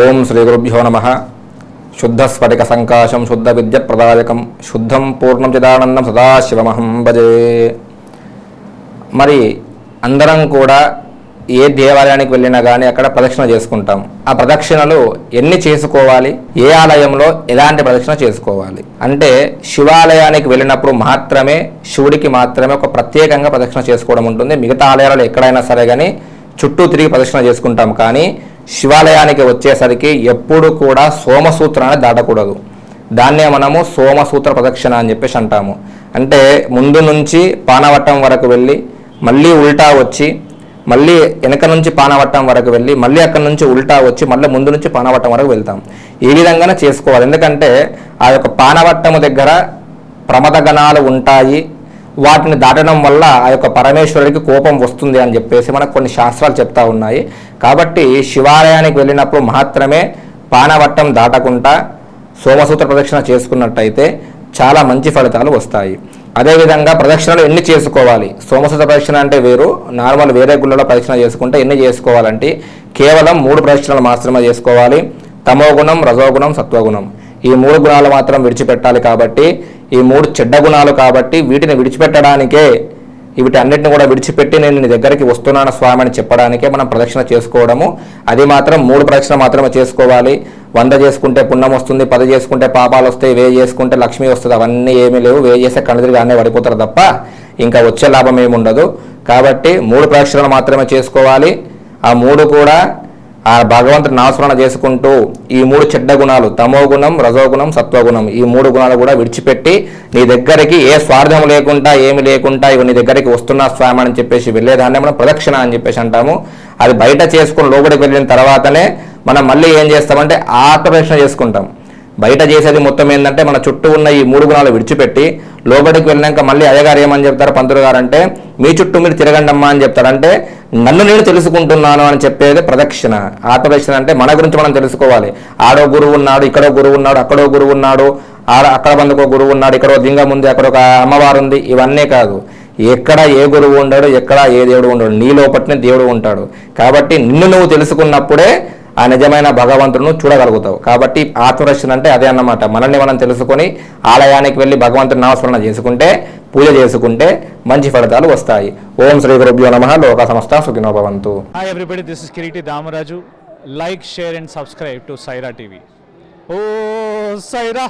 ఓం శ్రీ గురుభ్యో నమః. శుద్ధ స్ఫటిక సంకాశం శుద్ధ విద్య ప్రదాయకం శుద్ధం పూర్ణం చిదానందం సదాశివమహం భజే. మరి అందరం కూడా ఏ దేవాలయానికి వెళ్ళినా కానీ అక్కడ ప్రదక్షిణ చేసుకుంటాం. ఆ ప్రదక్షిణలు ఎన్ని చేసుకోవాలి, ఏ ఆలయంలో ఎలాంటి ప్రదక్షిణ చేసుకోవాలి అంటే, శివాలయానికి వెళ్ళినప్పుడు మాత్రమే శివుడికి మాత్రమే ఒక ప్రత్యేకంగా ప్రదక్షిణ చేసుకోవడం ఉంటుంది. మిగతా ఆలయాలలో ఎక్కడైనా సరే కానీ చుట్టూ తిరిగి ప్రదక్షిణ చేసుకుంటాం. కానీ శివాలయానికి వచ్చేసరికి ఎప్పుడు కూడా సోమసూత్రాన్ని దాటకూడదు. దాన్నే మనము సోమసూత్ర ప్రదక్షిణ అని చెప్పేసి అంటాము. అంటే ముందు నుంచి పానవట్టం వరకు వెళ్ళి మళ్ళీ ఉల్టా వచ్చి మళ్ళీ వెనక నుంచి పానవట్టం వరకు వెళ్ళి మళ్ళీ అక్కడి నుంచి ఉల్టా వచ్చి మళ్ళీ ముందు నుంచి పానవట్టం వరకు వెళ్తాం. ఈ విధంగానే చేసుకోవాలి. ఎందుకంటే ఆ యొక్క పానవట్టము దగ్గర ప్రమదగణాలు ఉంటాయి. వాటిని దాటడం వల్ల ఆ యొక్క పరమేశ్వరుడికి కోపం వస్తుంది అని చెప్పేసి మనకు కొన్ని శాస్త్రాలు చెప్తా ఉన్నాయి. కాబట్టి శివాలయానికి వెళ్ళినప్పుడు మాత్రమే పానవట్టం దాటకుండా సోమసూత్ర ప్రదక్షిణ చేసుకున్నట్టయితే చాలా మంచి ఫలితాలు వస్తాయి. అదేవిధంగా ప్రదక్షిణలు ఎన్ని చేసుకోవాలి? సోమసూత్ర ప్రదక్షిణ అంటే వేరు, నార్మల్ వేరే గుళ్ళలో ప్రదక్షిణ చేసుకుంటే ఎన్ని చేసుకోవాలంటే కేవలం 3 ప్రదక్షిణలు మాత్రమే చేసుకోవాలి. తమోగుణం, రజోగుణం, సత్వగుణం ఈ 3 గుణాలు మాత్రం విడిచిపెట్టాలి. కాబట్టి ఈ 3 చెడ్డ గుణాలు కాబట్టి వీటిని విడిచిపెట్టడానికే, వీటి అన్నిటిని కూడా విడిచిపెట్టి నేను నీ దగ్గరికి వస్తున్నాను స్వామి అని చెప్పడానికే మనం ప్రదక్షిణ చేసుకోవడము. అది మాత్రం 3 ప్రదక్షిణ మాత్రమే చేసుకోవాలి. 100 చేసుకుంటే పుణ్యం వస్తుంది, 10 చేసుకుంటే పాపాలు వస్తాయి, 1000 చేసుకుంటే లక్ష్మి వస్తుంది. అవన్నీ ఏమీ లేవు. 1000 చేస్తే కణదిరిగి అన్నీ పడిపోతారు తప్ప ఇంకా వచ్చే లాభం ఏమి ఉండదు. కాబట్టి 3 ప్రదక్షిణలు మాత్రమే చేసుకోవాలి. ఆ 3 కూడా ఆ భగవంతుని నామస్మరణ చేసుకుంటూ ఈ 3 చెడ్డ గుణాలు తమోగుణం, రజోగుణం, సత్వగుణం ఈ 3 గుణాలు కూడా విడిచిపెట్టి నీ దగ్గరికి ఏ స్వార్థం లేకుండా ఏమి లేకుండా ఇవి నీ దగ్గరికి వస్తున్నా స్వామి అని చెప్పేసి వెళ్ళేదాన్ని మనం ప్రదక్షిణ అని చెప్పేసి అంటాము. అది బయట చేసుకుని లోపలికి వెళ్ళిన తర్వాతనే మనం మళ్ళీ ఏం చేస్తామంటే ఆత్మప్రదక్షిణ చేసుకుంటాం. బయట చేసేది మొత్తం ఏంటంటే మన చుట్టూ ఉన్న ఈ 3 గుణాలు విడిచిపెట్టి లోపలికి వెళ్ళినాక మళ్ళీ అయ్యగారు ఏమని చెప్తారు, పంతులు గారు అంటే మీ చుట్టూ మీరు తిరగండమ్మా అని చెప్తారు. అంటే నన్ను నేను తెలుసుకుంటున్నాను అని చెప్పేది ప్రదక్షిణ. ఆత్మప్రదక్షిణ అంటే మన గురించి మనం తెలుసుకోవాలి. ఆడో గురువు ఉన్నాడు, ఇక్కడో గురువు ఉన్నాడు, అక్కడో గురువు ఉన్నాడు, అక్కడ బందుకో గురువు ఉన్నాడు, ఇక్కడో లింగం ఉంది, అక్కడ ఒక అమ్మవారు ఉంది. ఇవన్నీ కాదు. ఎక్కడ ఏ గురువు ఉండడు, ఎక్కడ ఏ దేవుడు ఉండడు, నీ లోపట్నే దేవుడు ఉంటాడు. కాబట్టి నిన్ను నువ్వు తెలుసుకున్నప్పుడే ఆ నిజమైన భగవంతుడును చూడగలుగుతావు. కాబట్టి ఆత్మరక్షణ అంటే అదే అన్నమాట. మనల్ని మనం తెలుసుకొని ఆలయానికి వెళ్ళి భగవంతుని నామస్మరణ చేసుకుంటే, పూజ చేసుకుంటే మంచి ఫలితాలు వస్తాయి. ఓం శ్రీ గురుభ్యో నమః. లోక సమస్త సుఖినో భవంతు. Hi everybody, this is Kiriti Damaraju. Like, share and subscribe to Saira TV. ఓ సైరా.